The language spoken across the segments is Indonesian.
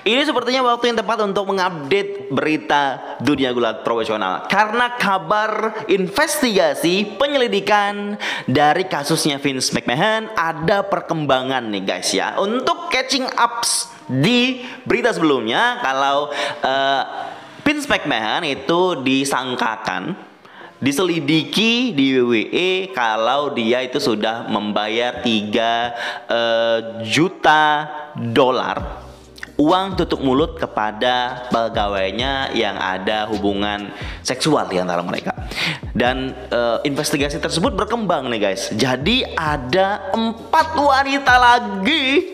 Ini sepertinya waktu yang tepat untuk mengupdate berita dunia gulat profesional. Karena kabar investigasi penyelidikan dari kasusnya Vince McMahon ada perkembangan nih guys ya. Untuk catching ups di berita sebelumnya, kalau Vince McMahon itu diselidiki di WWE kalau dia itu sudah membayar 3 juta dolar uang tutup mulut kepada pegawainya yang ada hubungan seksual di antara mereka. Dan investigasi tersebut berkembang nih guys. Jadi ada 4 wanita lagi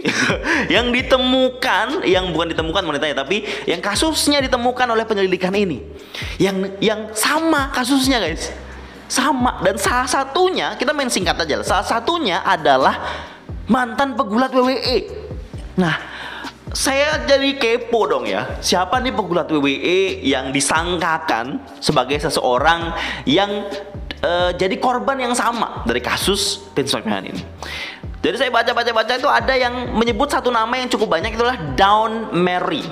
yang ditemukan, yang bukan ditemukan wanitanya, tapi yang kasusnya ditemukan oleh penyelidikan ini. Yang sama kasusnya guys. Sama, dan salah satunya, kita main singkat aja, salah satunya adalah mantan pegulat WWE. Nah, saya jadi kepo dong ya. Siapa nih pegulat WWE yang disangkakan sebagai seseorang yang jadi korban yang sama dari kasus Vince McMahon ini. Jadi saya baca itu ada yang menyebut satu nama yang cukup banyak, itulah Dawn Marie.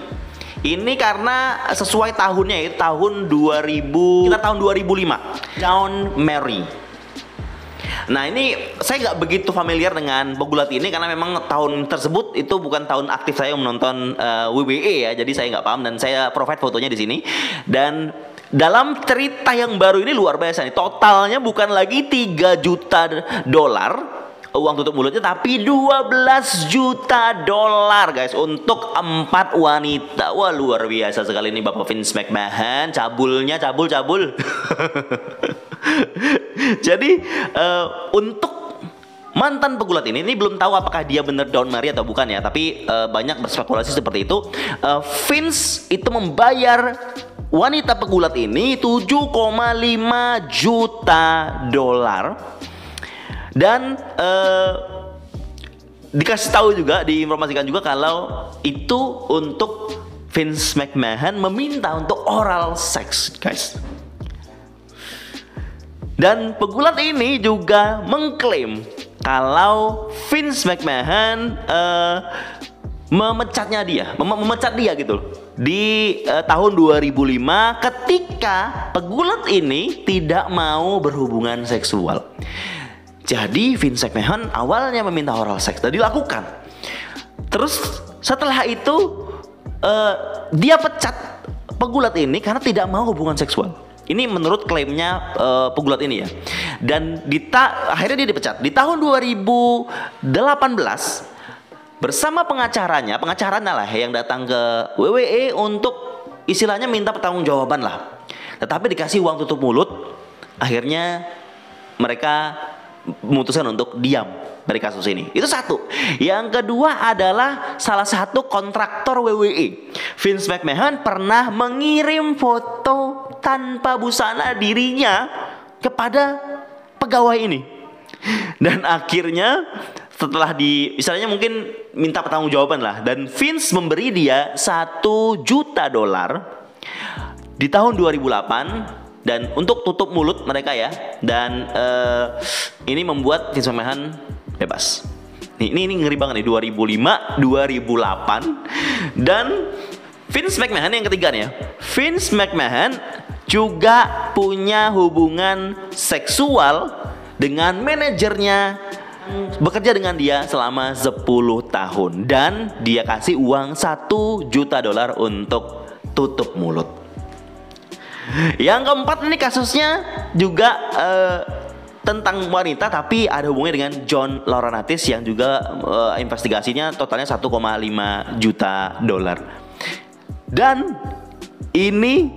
Ini karena sesuai tahunnya, itu tahun 2000, kita tahun 2005. Dawn Marie. Nah, ini saya nggak begitu familiar dengan pegulat ini karena memang tahun tersebut itu bukan tahun aktif saya menonton WWE ya, jadi saya nggak paham dan saya provide fotonya di sini. Dan dalam cerita yang baru ini luar biasa nih, totalnya bukan lagi 3 juta dolar uang tutup mulutnya, tapi 12 juta dolar guys untuk 4 wanita. Wah, luar biasa sekali nih Bapak Vince McMahon, cabulnya cabul. Jadi untuk mantan pegulat ini belum tahu apakah dia benar Dawn Marie atau bukan ya, tapi banyak berspekulasi seperti itu. Vince itu membayar wanita pegulat ini 7,5 juta dolar. Dan dikasih tahu juga, diinformasikan juga kalau itu untuk Vince McMahon meminta untuk oral sex guys. Dan pegulat ini juga mengklaim kalau Vince McMahon memecat dia gitu di tahun 2005 ketika pegulat ini tidak mau berhubungan seksual. Jadi Vince McMahon awalnya meminta oral sex dan dilakukan. Terus setelah itu dia pecat pegulat ini karena tidak mau hubungan seksual. Ini menurut klaimnya pegulat ini ya. Dan akhirnya dia dipecat. Di tahun 2018 bersama pengacaranya lah yang datang ke WWE untuk istilahnya minta pertanggungjawaban lah. Tetapi dikasih uang tutup mulut, akhirnya mereka memutuskan untuk diam dari kasus ini. Itu satu. Yang kedua adalah salah satu kontraktor WWE. Vince McMahon pernah mengirim foto tanpa busana dirinya kepada pegawai ini. Dan akhirnya setelah istilahnya mungkin minta pertanggungjawaban lah, dan Vince memberi dia 1 juta dolar di tahun 2008 dan untuk tutup mulut mereka ya. Dan ini membuat Vince McMahon bebas. Ini ngeri banget nih, 2005, 2008. Dan Vince McMahon yang ketiga nih ya. Vince McMahon juga punya hubungan seksual dengan manajernya bekerja dengan dia selama 10 tahun dan dia kasih uang 1 juta dolar untuk tutup mulut. Yang keempat ini kasusnya juga tentang wanita tapi ada hubungannya dengan John Laurinaitis yang juga investigasinya totalnya 1,5 juta dolar. Dan ini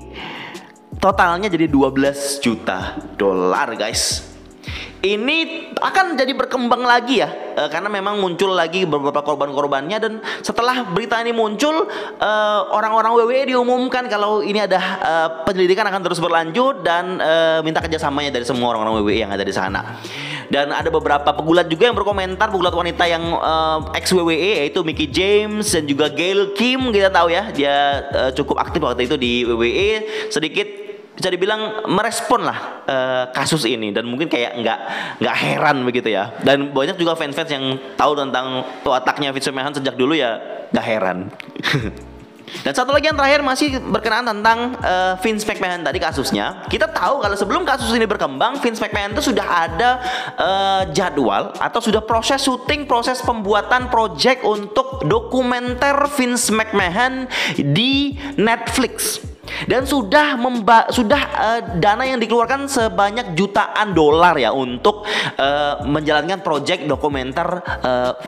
totalnya jadi 12 juta dolar guys. Ini akan jadi berkembang lagi ya, karena memang muncul lagi beberapa korban-korbannya. Dan setelah berita ini muncul, orang-orang WWE diumumkan kalau ini ada penyelidikan akan terus berlanjut dan minta kerjasamanya dari semua orang-orang WWE yang ada di sana. Dan ada beberapa pegulat juga yang berkomentar, pegulat wanita yang ex WWE, yaitu Mickie James dan juga Gail Kim. Kita tahu ya, dia cukup aktif waktu itu di WWE, sedikit bisa dibilang merespon lah kasus ini, dan mungkin kayak nggak heran begitu ya. Dan banyak juga fans-fans yang tahu tentang wataknya Vince McMahon sejak dulu ya, nggak heran. Dan satu lagi yang terakhir masih berkenaan tentang Vince McMahon tadi kasusnya. Kita tahu kalau sebelum kasus ini berkembang, Vince McMahon itu sudah ada jadwal atau sudah proses syuting, proses pembuatan project untuk dokumenter Vince McMahon di Netflix. Dan sudah dana yang dikeluarkan sebanyak jutaan dolar ya untuk menjalankan project dokumenter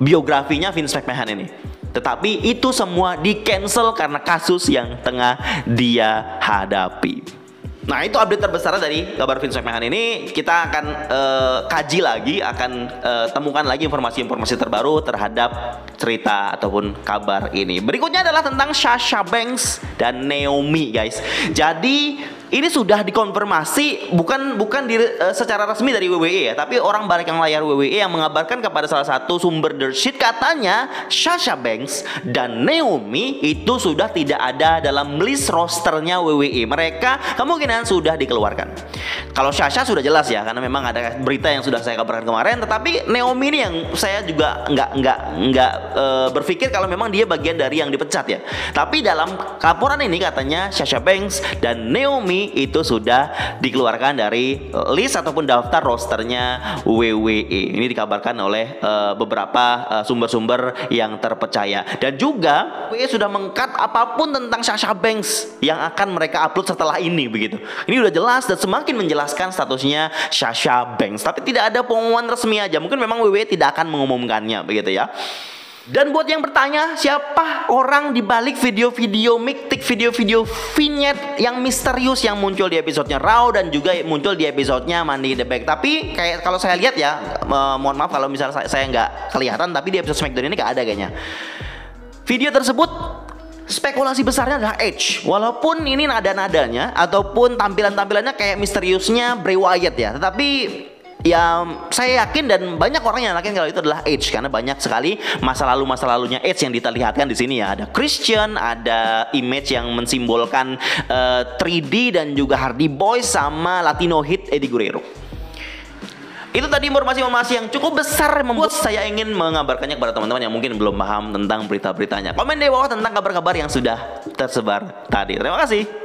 biografinya Vince McMahon ini. Tetapi itu semua di-cancel karena kasus yang tengah dia hadapi. Nah, itu update terbesar dari kabar Vince McMahon ini. Kita akan kaji lagi, akan temukan lagi informasi-informasi terbaru terhadap cerita ataupun kabar ini. Berikutnya adalah tentang Sasha Banks dan Naomi, guys. Jadi ini sudah dikonfirmasi bukan secara resmi dari WWE ya, tapi orang balik yang layar WWE yang mengabarkan kepada salah satu sumber The Sheet, katanya Sasha Banks dan Naomi itu sudah tidak ada dalam list rosternya WWE. Mereka kemungkinan sudah dikeluarkan. Kalau Sasha sudah jelas ya, karena memang ada berita yang sudah saya kabarkan kemarin. Tetapi Naomi ini yang saya juga nggak berpikir kalau memang dia bagian dari yang dipecat ya. Tapi dalam laporan ini katanya Sasha Banks dan Naomi itu sudah dikeluarkan dari list ataupun daftar rosternya WWE. Ini dikabarkan oleh beberapa sumber-sumber yang terpercaya. Dan juga WWE sudah meng-cut apapun tentang Sasha Banks yang akan mereka upload setelah ini begitu. Ini udah jelas dan semakin menjelaskan statusnya Sasha Banks. Tapi tidak ada pengumuman resmi aja. Mungkin memang WWE tidak akan mengumumkannya begitu ya. Dan buat yang bertanya, siapa orang di balik video-video mictic, video-video vignette yang misterius yang muncul di episodenya Raw dan juga muncul di episodenya Money in the Bank. Tapi kayak kalau saya lihat ya, mohon maaf kalau misalnya saya nggak kelihatan, tapi di episode SmackDown ini nggak ada kayaknya. Video tersebut spekulasi besarnya adalah Edge. Walaupun ini nada-nadanya ataupun tampilan-tampilannya kayak misteriusnya Bray Wyatt ya, tetapi ya saya yakin dan banyak orang yang yakin kalau itu adalah Edge, karena banyak sekali masa lalunya Edge yang diterlihatkan di sini ya. Ada Christian, ada image yang mensimbolkan 3D dan juga Hardy Boys sama Latino Hit Eddie Guerrero. Itu tadi informasi-informasi yang cukup besar membuat saya ingin mengabarkannya kepada teman-teman yang mungkin belum paham tentang berita-beritanya. Komen di bawah tentang kabar-kabar yang sudah tersebar tadi. Terima kasih.